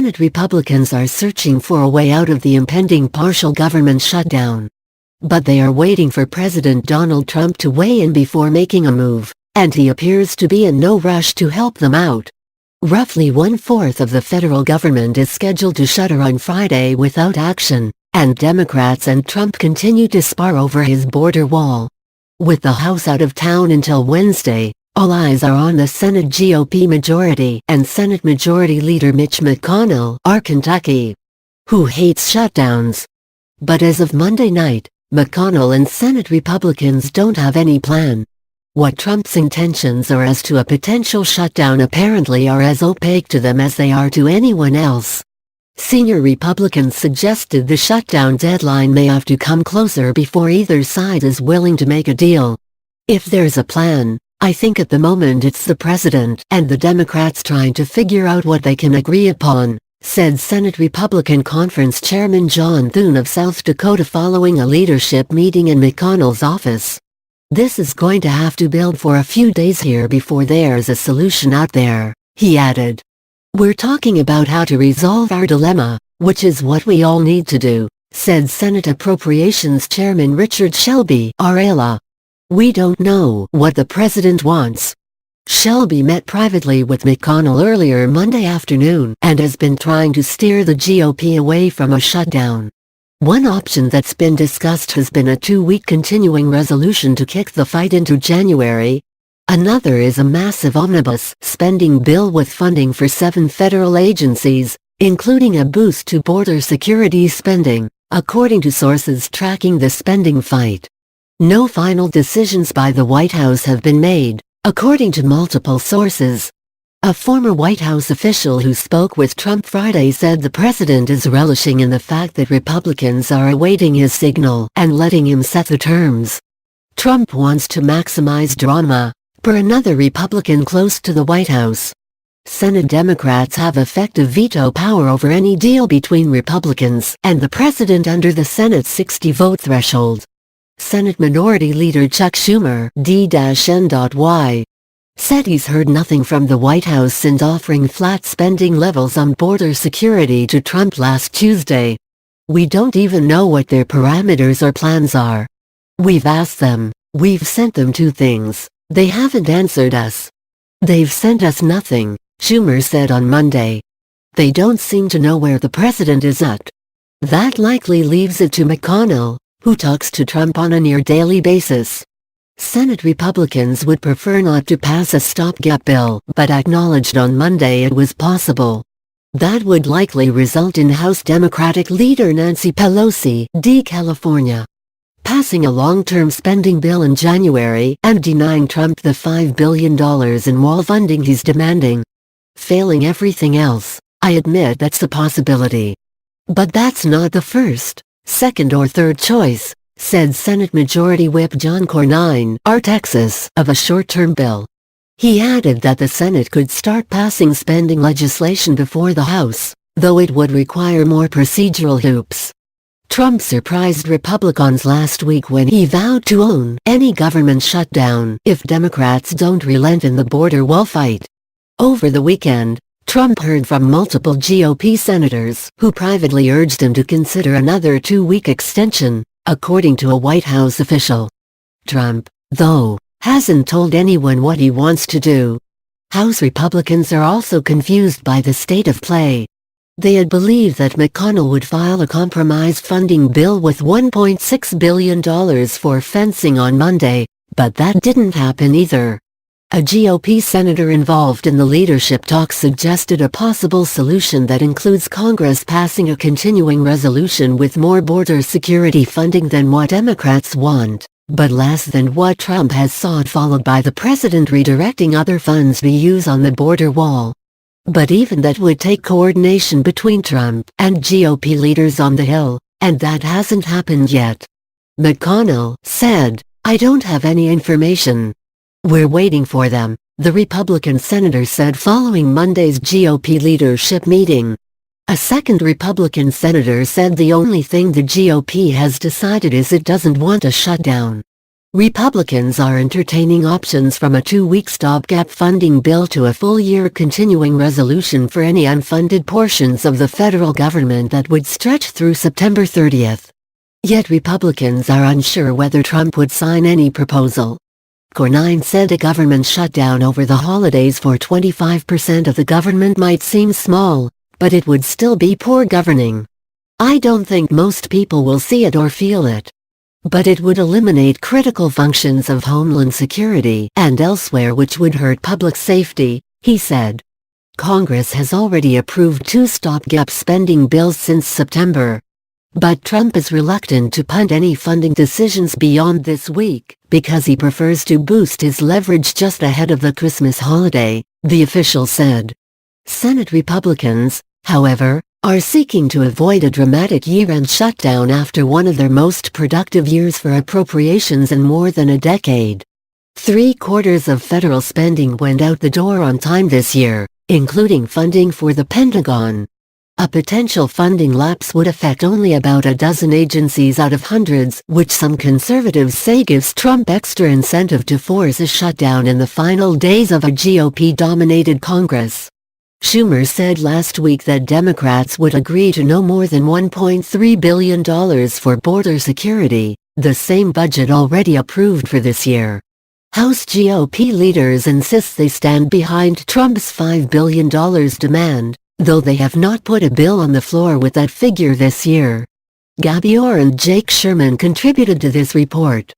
Senate Republicans are searching for a way out of the impending partial government shutdown. But they are waiting for President Donald Trump to weigh in before making a move, and he appears to be in no rush to help them out. Roughly 1/4 of the federal government is scheduled to shutter on Friday without action, and Democrats and Trump continue to spar over his border wall. With the House out of town until Wednesday, all eyes are on the Senate GOP majority and Senate Majority Leader Mitch McConnell, of Kentucky, who hates shutdowns. But as of Monday night, McConnell and Senate Republicans don't have any plan. What Trump's intentions are as to a potential shutdown apparently are as opaque to them as they are to anyone else. Senior Republicans suggested the shutdown deadline may have to come closer before either side is willing to make a deal. If there's a plan, I think at the moment it's the president and the Democrats trying to figure out what they can agree upon, said Senate Republican Conference Chairman John Thune of South Dakota following a leadership meeting in McConnell's office. This is going to have to build for a few days here before there's a solution out there, he added. We're talking about how to resolve our dilemma, which is what we all need to do, said Senate Appropriations Chairman Richard Shelby, RLA. We don't know what the president wants. Shelby met privately with McConnell earlier Monday afternoon and has been trying to steer the GOP away from a shutdown. One option that's been discussed has been a 2-week continuing resolution to kick the fight into January. Another is a massive omnibus spending bill with funding for 7 federal agencies, including a boost to border security spending, according to sources tracking the spending fight. No final decisions by the White House have been made, according to multiple sources. A former White House official who spoke with Trump Friday said the president is relishing in the fact that Republicans are awaiting his signal and letting him set the terms. Trump wants to maximize drama, per another Republican close to the White House. Senate Democrats have effective veto power over any deal between Republicans and the president under the Senate's 60-vote threshold. Senate Minority Leader Chuck Schumer, D-N.Y., said he's heard nothing from the White House since offering flat spending levels on border security to Trump last Tuesday. We don't even know what their parameters or plans are. We've asked them, we've sent them 2 things, they haven't answered us. They've sent us nothing, Schumer said on Monday. They don't seem to know where the president is at. That likely leaves it to McConnell, who talks to Trump on a near-daily basis. Senate Republicans would prefer not to pass a stopgap bill, but acknowledged on Monday it was possible. That would likely result in House Democratic Leader Nancy Pelosi, D. California, passing a long-term spending bill in January and denying Trump the $5 billion in wall funding he's demanding. Failing everything else, I admit that's a possibility. But that's not the first, second or third choice, said Senate Majority Whip John Cornyn, of Texas, of a short-term bill. He added that the Senate could start passing spending legislation before the House, though it would require more procedural hoops. Trump surprised Republicans last week when he vowed to own any government shutdown if Democrats don't relent in the border wall fight. Over the weekend, Trump heard from multiple GOP senators who privately urged him to consider another 2-week extension, according to a White House official. Trump, though, hasn't told anyone what he wants to do. House Republicans are also confused by the state of play. They had believed that McConnell would file a compromise funding bill with $1.6 billion for fencing on Monday, but that didn't happen either. A GOP senator involved in the leadership talks suggested a possible solution that includes Congress passing a continuing resolution with more border security funding than what Democrats want, but less than what Trump has sought, followed by the president redirecting other funds to use on the border wall. But even that would take coordination between Trump and GOP leaders on the Hill, and that hasn't happened yet. McConnell said, "I don't have any information. We're waiting for them," the Republican senator said following Monday's GOP leadership meeting. A second Republican senator said the only thing the GOP has decided is it doesn't want a shutdown. Republicans are entertaining options from a 2-week stopgap funding bill to a full-year continuing resolution for any unfunded portions of the federal government that would stretch through September 30th. Yet Republicans are unsure whether Trump would sign any proposal. Cornyn said a government shutdown over the holidays for 25% of the government might seem small, but it would still be poor governing. I don't think most people will see it or feel it. But it would eliminate critical functions of Homeland Security and elsewhere which would hurt public safety, he said. Congress has already approved 2 stopgap spending bills since September. But Trump is reluctant to punt any funding decisions beyond this week, because he prefers to boost his leverage just ahead of the Christmas holiday, the official said. Senate Republicans, however, are seeking to avoid a dramatic year-end shutdown after one of their most productive years for appropriations in more than a decade. 3/4 of federal spending went out the door on time this year, including funding for the Pentagon. A potential funding lapse would affect only about a dozen agencies out of hundreds, which some conservatives say gives Trump extra incentive to force a shutdown in the final days of a GOP-dominated Congress. Schumer said last week that Democrats would agree to no more than $1.3 billion for border security, the same budget already approved for this year. House GOP leaders insist they stand behind Trump's $5 billion demand, though they have not put a bill on the floor with that figure this year. Gabior and Jake Sherman contributed to this report.